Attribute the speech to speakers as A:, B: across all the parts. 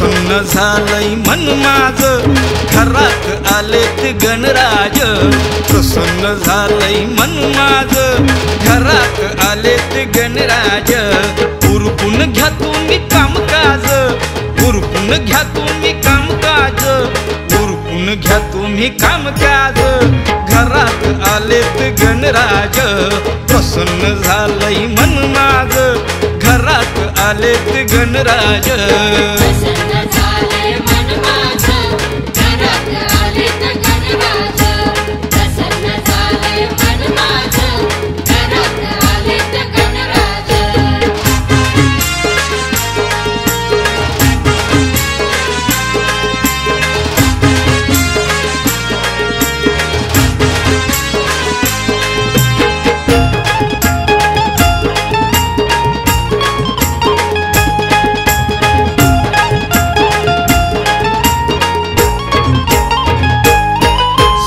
A: प्रसन्न झालंय मन माझं, घरात आलेत गणराज. प्रसन्न झालंय मन माझं, घरात आलेत गणराज. उरकून घ्या तुम्ही कामकाज, उरकून घ्या तुम्ही कामकाज, उरकून घ्या तुम्ही कामकाज. घरात आलेत गणराज. प्रसन्न झालंय मन माझं, घरात आलेत गणराज.
B: प्रसन्न झालंय मन माझं, घरात आलेत गणराज. प्रसन्न झालंय मन माझं, घरात आलेत गणराज.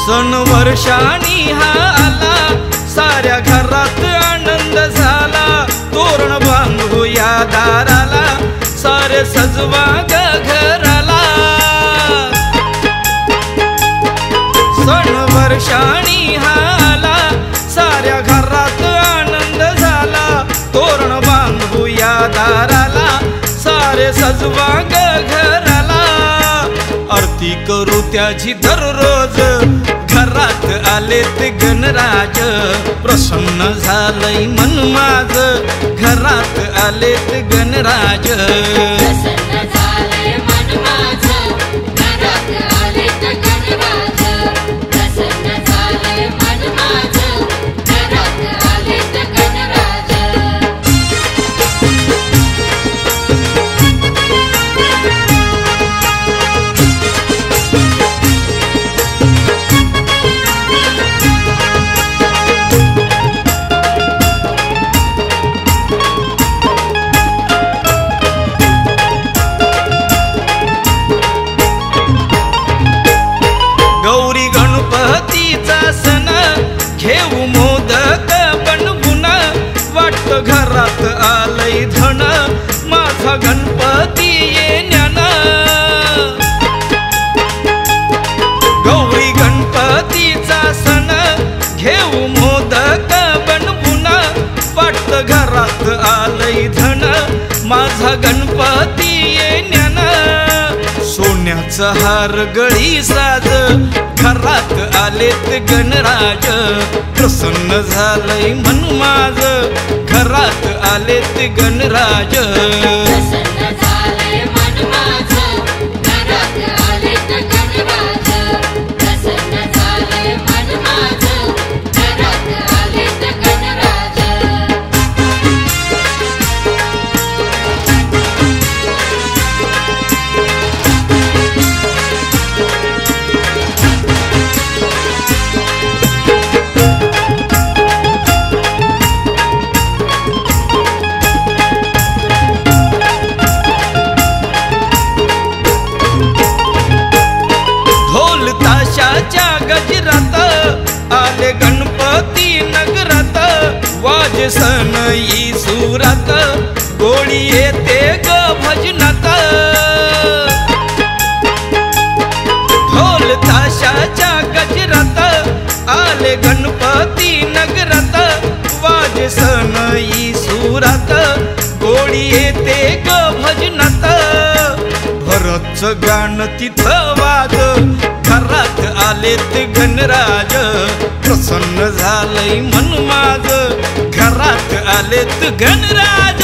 A: सण वर्षानी हा आला, साऱ्या घरात आनंद झाला. तोरण बांधूया दाराला, सारे सजवा ग घराला. सण वर्षानी हा आला, साऱ्या घरात आनंद झाला. तोरण बांधूया दाराला, सारे सजवा ग घराला. आरती करू त्याची दररोज, घरात आलेत गणराज. प्रसन्न झालंय मन माझं, घरात आलेत गणराज.
B: प्रसन्न झालंय मन माझं, घरात आलेत गणराज. प्रसन्न झालंय मन माझं, घरात आलेत गणराज.
A: गौरी गणपतीचा सण, घेऊ मोदक बनवून. वाटतं घरात आलंय धन, माझा गणपती येण्यानं. गौरी गणपतीचा सण, घेऊ मोदक बनवून. वाटतं घरात आलंय धन, माझा गणपती येण्यानं. सोन्याचा हार गळी साज, घरात आलेत गणराज. प्रसन्न झालंय मन माझं, घरात आलेत गणराज.
B: प्रसन्न झालंय मन माझं, घरात आलेत गणराज. प्रसन्न झालंय मन माझं, घरात आलेत गणराज.
A: ढोल ताशाच्या गजरात आले गणपती नगरात. वाज सनई सुरात, गोळी येते ग भजनात. ढोल ताशाच्या गजरात आले गणपती नगरात. वाज सनई सुरात, गोळी येते ग भजनात. भरतचं गाणं तिथं वाज, घरात आलेत गणराज. प्रसन्न झालंय मन माझं, घरात आलेत गणराज.